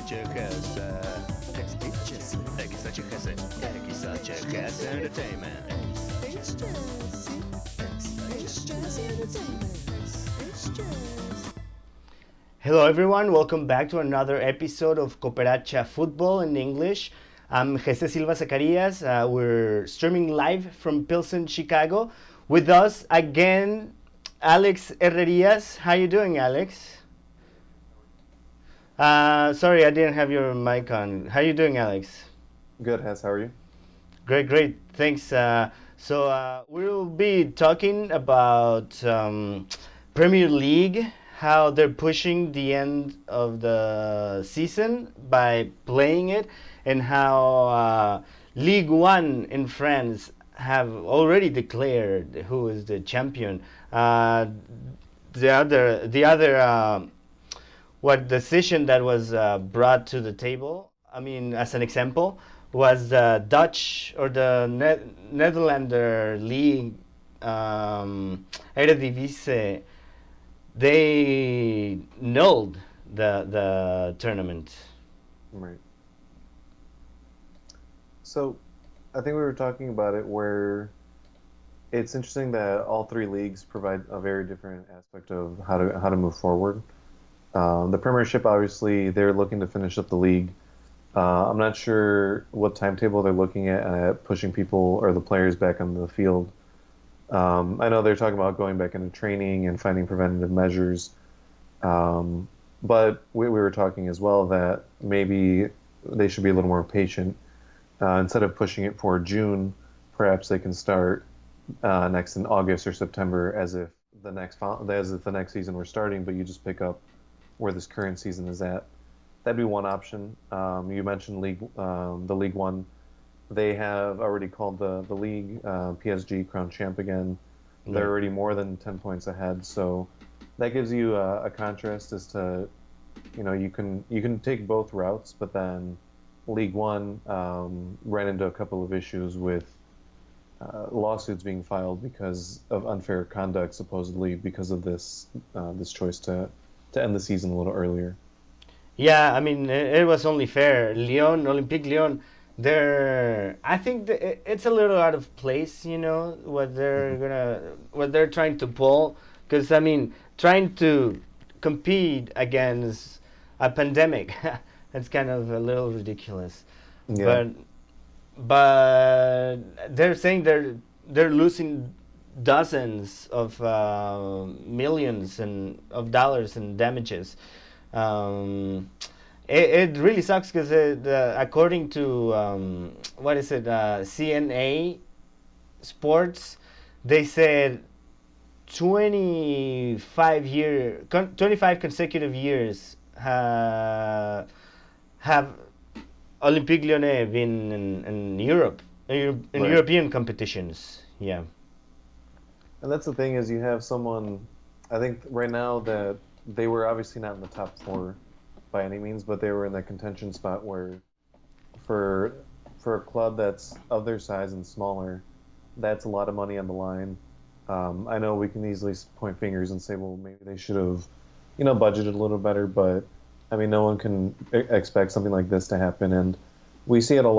XHS Entertainment. Hello everyone, welcome back to another episode of COPERACHA Football in English. I'm Jesse Silva Zacarias. We're streaming live from Pilsen, Chicago. With us again, Alex Herrerias. How you doing, Alex? Sorry, I didn't have your mic on. How you doing, Alex? Good, Hess. How are you? Great. Thanks. So we'll be talking about Premier League, how they're pushing the end of the season by playing it, and how Ligue 1 in France have already declared who is the champion. The other what decision that was brought to the table, I mean, as an example, was the Dutch or the Netherlander League, Eredivisie. They nulled the tournament. Right. So, I think we were talking about it where it's interesting that all three leagues provide a very different aspect of how to move forward. The Premiership, obviously, they're looking to finish up the league. I'm not sure what timetable they're looking at pushing people or the players back on the field. I know they're talking about going back into training and finding preventative measures. But we were talking as well that maybe they should be a little more patient. Instead of pushing it for June, perhaps they can start next in August or September as if the next season were starting, but you just pick up where this current season is at. That'd be one option. You mentioned the League One. They have already called the league PSG crowned champ again. They're already more than 10 points ahead, so that gives you a contrast as to, you can take both routes, but then League One ran into a couple of issues with lawsuits being filed because of unfair conduct, supposedly because of this choice to end the season a little earlier. Yeah, I mean, it was only fair. Olympique Lyon, I think it's a little out of place, what they're trying to pull. Because, I mean, trying to compete against a pandemic, that's kind of a little ridiculous. Yeah. But they're saying they're losing dozens of millions of dollars in damages. It really sucks because according to what is it, CNA Sports, they said 25 consecutive years have Olympique Lyonnais been in Europe, in Right. European competitions. Yeah. And that's the thing is you have someone, I think right now that they were obviously not in the top four by any means, but they were in that contention spot where for a club that's of their size and smaller, that's a lot of money on the line. I know we can easily point fingers and say, well, maybe they should have, budgeted a little better, but I mean, no one can expect something like this to happen. And we see it all over